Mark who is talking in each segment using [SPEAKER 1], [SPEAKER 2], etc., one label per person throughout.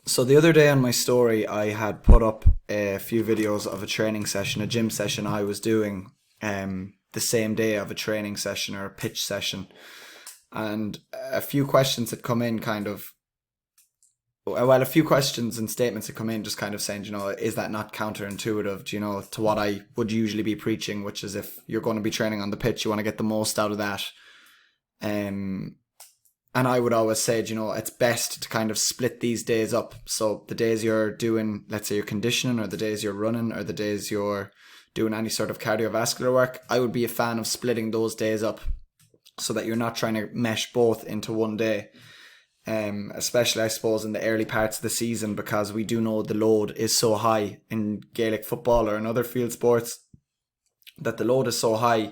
[SPEAKER 1] So the other day on my story, I had put up a few videos of a training session, a gym session I was doing the same day of a training session or a pitch session. And a few questions had come in a few questions and statements had come in just kind of saying, is that not counterintuitive, to what I would usually be preaching, which is if you're going to be training on the pitch, you want to get the most out of that. And I would always say, it's best to kind of split these days up. So the days you're doing, let's say, your conditioning, or the days you're running, or the days you're doing any sort of cardiovascular work, I would be a fan of splitting those days up so that you're not trying to mesh both into one day. Especially, I suppose, in the early parts of the season, because we do know the load is so high in Gaelic football or in other field sports, that the load is so high.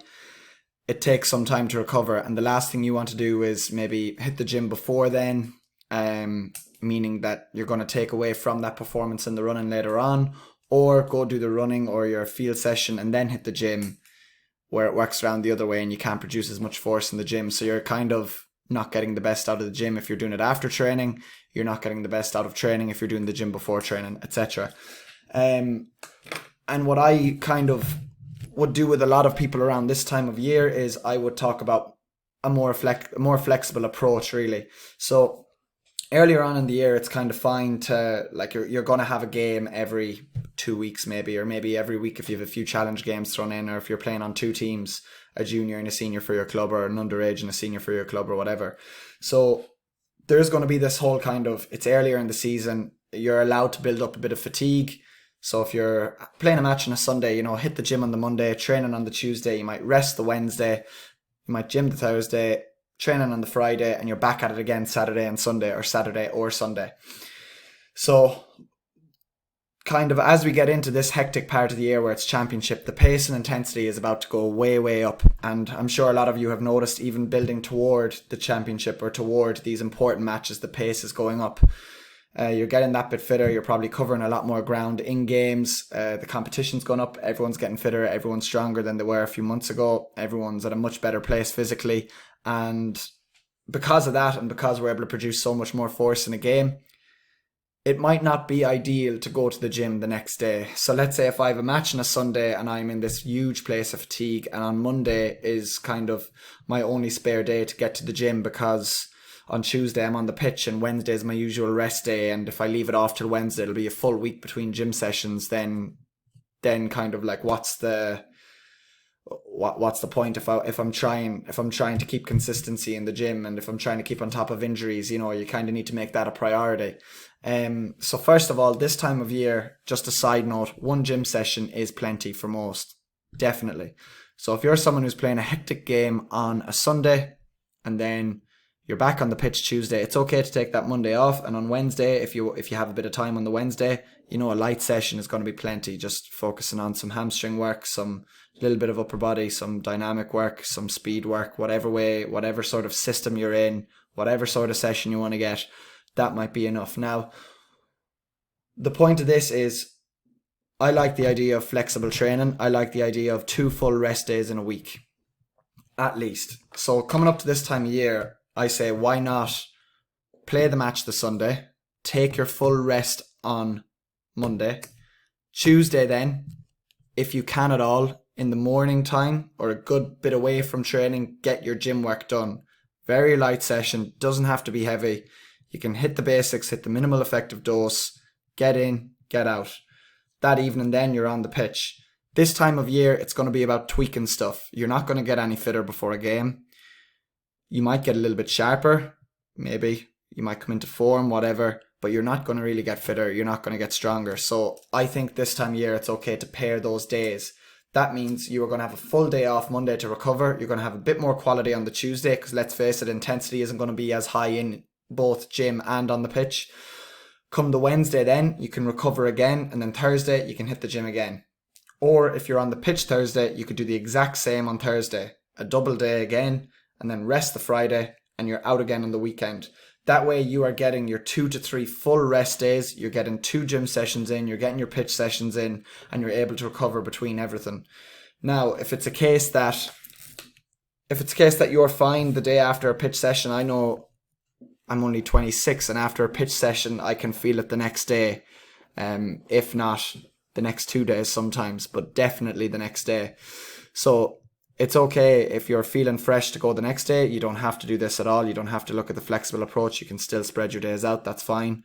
[SPEAKER 1] It takes some time to recover, and the last thing you want to do is maybe hit the gym before then, meaning that you're going to take away from that performance in the running later on, or go do the running or your field session and then hit the gym, where it works around the other way and you can't produce as much force in the gym. So you're kind of not getting the best out of the gym if you're doing it after training. You're not getting the best out of training if you're doing the gym before training, etc. And what I kind of would do with a lot of people around this time of year is I would talk about a more flexible approach, really. So earlier on in the year, it's kind of fine to, like, you're going to have a game every 2 weeks maybe, or maybe every week if you have a few challenge games thrown in, or if you're playing on two teams, a junior and a senior for your club, or an underage and a senior for your club, or whatever. So there's going to be this whole kind of, it's earlier in the season, you're allowed to build up a bit of fatigue. So if you're playing a match on a Sunday, hit the gym on the Monday, training on the Tuesday, you might rest the Wednesday, you might gym the Thursday, training on the Friday, and you're back at it again Saturday and Sunday, or Saturday or Sunday. So kind of as we get into this hectic part of the year where it's championship, the pace and intensity is about to go way, way up. And I'm sure a lot of you have noticed, even building toward the championship or toward these important matches, the pace is going up. You're getting that bit fitter. You're probably covering a lot more ground in games. The competition's gone up. Everyone's getting fitter. Everyone's stronger than they were a few months ago. Everyone's at a much better place physically. And because of that, and because we're able to produce so much more force in a game, it might not be ideal to go to the gym the next day. So let's say if I have a match on a Sunday and I'm in this huge place of fatigue, and on Monday is kind of my only spare day to get to the gym, because on Tuesday I'm on the pitch and Wednesday is my usual rest day, and if I leave it off till Wednesday it'll be a full week between gym sessions, then kind of like what's the point if I'm trying to keep consistency in the gym, and if I'm trying to keep on top of injuries, you kind of need to make that a priority. So first of all, this time of year, just a side note, one gym session is plenty for most, definitely. So if you're someone who's playing a hectic game on a Sunday and then you're back on the pitch Tuesday, it's okay to take that Monday off. And on Wednesday, if you have a bit of time on the Wednesday, a light session is going to be plenty, just focusing on some hamstring work, some little bit of upper body, some dynamic work, some speed work, whatever sort of system you're in, whatever sort of session you want to get, that might be enough. Now, the point of this is, I like the idea of flexible training. I like the idea of 2 full rest days in a week, at least. So coming up to this time of year, I say, why not play the match the Sunday, take your full rest on Monday, Tuesday then, if you can at all, in the morning time or a good bit away from training, get your gym work done. Very light session, doesn't have to be heavy. You can hit the basics, hit the minimal effective dose, get in, get out. That evening then you're on the pitch. This time of year, it's going to be about tweaking stuff. You're not going to get any fitter before a game. You might get a little bit sharper, maybe. You might come into form, whatever, but you're not going to really get fitter. You're not going to get stronger. So I think this time of year, it's okay to pair those days. That means you are going to have a full day off Monday to recover. You're going to have a bit more quality on the Tuesday, because let's face it, intensity isn't going to be as high in both gym and on the pitch. Come the Wednesday then, you can recover again, and then Thursday, you can hit the gym again. Or if you're on the pitch Thursday, you could do the exact same on Thursday. A double day again, and then rest the Friday, and you're out again on the weekend. That way you are getting your 2 to 3 full rest days, you're getting 2 gym sessions in, you're getting your pitch sessions in, and you're able to recover between everything. Now, if it's a case that you're fine the day after a pitch session, I know I'm only 26, and after a pitch session, I can feel it the next day. If not the next 2 days sometimes, but definitely the next day. So it's okay if you're feeling fresh to go the next day. You don't have to do this at all. You don't have to look at the flexible approach. You can still spread your days out. That's fine.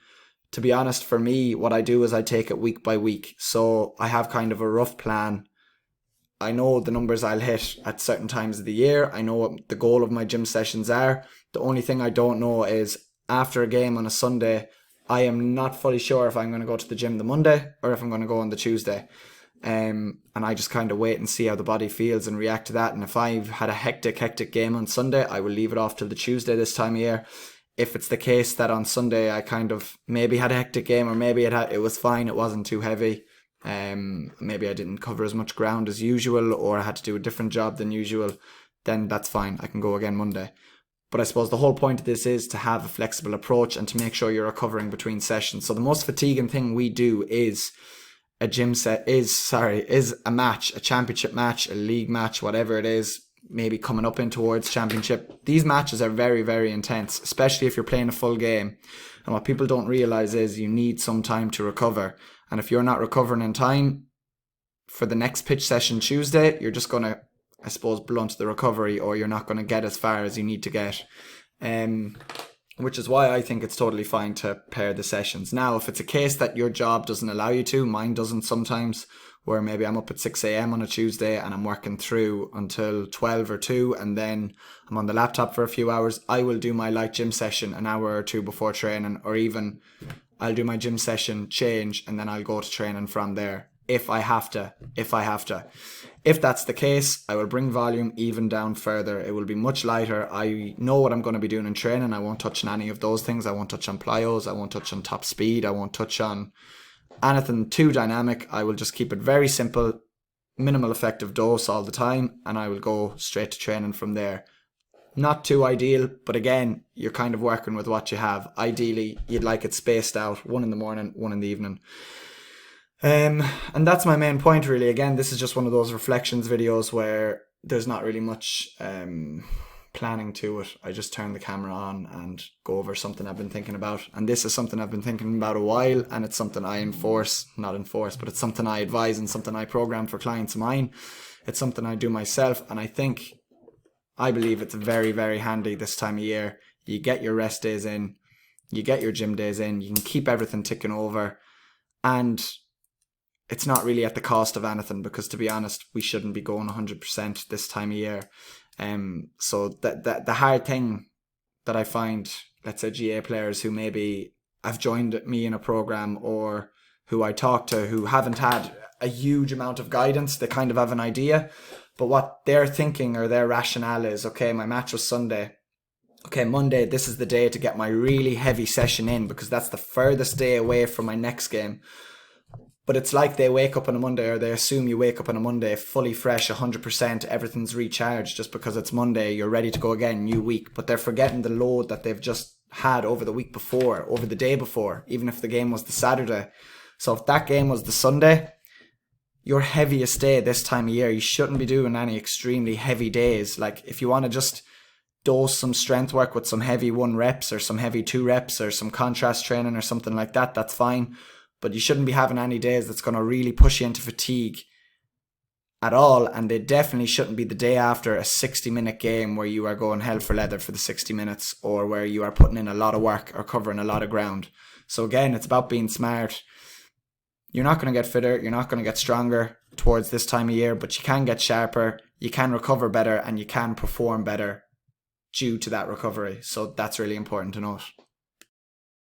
[SPEAKER 1] To be honest, for me, what I do is I take it week by week. So I have kind of a rough plan. I know the numbers I'll hit at certain times of the year. I know what the goal of my gym sessions are. The only thing I don't know is after a game on a Sunday, I am not fully sure if I'm going to go to the gym the Monday or if I'm going to go on the Tuesday. And I just kind of wait and see how the body feels and react to that. And if I've had a hectic game on Sunday, I will leave it off till the Tuesday this time of year. If it's the case that on Sunday I kind of maybe had a hectic game, or maybe it was fine, it wasn't too heavy. Maybe I didn't cover as much ground as usual, or I had to do a different job than usual, then that's fine. I can go again Monday. But I suppose the whole point of this is to have a flexible approach and to make sure you're recovering between sessions. So the most fatiguing thing we do is a match, a championship match, a league match, whatever it is, maybe coming up in towards championship. These matches are very, very intense, especially if you're playing a full game. And what people don't realize is you need some time to recover. And if you're not recovering in time for the next pitch session Tuesday, you're just going to, I suppose, blunt the recovery, or you're not going to get as far as you need to get. Which is why I think it's totally fine to pair the sessions. Now, if it's a case that your job doesn't allow you to, mine doesn't sometimes, where maybe I'm up at 6 a.m. on a Tuesday and I'm working through until 12 or 2, and then I'm on the laptop for a few hours, I will do my light gym session an hour or two before training, or even I'll do my gym session, change, and then I'll go to training from there. If I have to. If that's the case, I will bring volume even down further. It will be much lighter. I know what I'm going to be doing in training. I won't touch on any of those things. I won't touch on plyos. I won't touch on top speed. I won't touch on anything too dynamic. I will just keep it very simple, minimal effective dose all the time, and I will go straight to training from there. Not too ideal, but again, you're kind of working with what you have. Ideally, you'd like it spaced out, 1 in the morning, 1 in the evening. And that's my main point, really. Again, this is just one of those reflections videos where there's not really much planning to it. I just turn the camera on and go over something I've been thinking about. And this is something I've been thinking about a while, and it's something I but it's something I advise and something I program for clients of mine. It's something I do myself, and I believe it's very, very handy this time of year. You get your rest days in, you get your gym days in, you can keep everything ticking over, and it's not really at the cost of anything, because to be honest, we shouldn't be going 100% this time of year. So the hard thing that I find, let's say GA players who maybe have joined me in a program, or who I talk to who haven't had a huge amount of guidance, they kind of have an idea, but what they're thinking or their rationale is, okay, my match was Sunday. Okay, Monday, this is the day to get my really heavy session in, because that's the furthest day away from my next game. But it's like they wake up on a Monday, or they assume you wake up on a Monday fully fresh, 100%, everything's recharged just because it's Monday, you're ready to go again, new week. But they're forgetting the load that they've just had over the week before, over the day before, even if the game was the Saturday. So if that game was the Sunday, your heaviest day this time of year, you shouldn't be doing any extremely heavy days. Like, if you want to just dose some strength work with some heavy 1 reps or some heavy 2 reps or some contrast training or something like that, that's fine. But you shouldn't be having any days that's going to really push you into fatigue at all. And they definitely shouldn't be the day after a 60-minute game where you are going hell for leather for the 60 minutes, or where you are putting in a lot of work or covering a lot of ground. So again, it's about being smart. You're not going to get fitter, you're not going to get stronger towards this time of year, but you can get sharper, you can recover better, and you can perform better due to that recovery. So that's really important to note.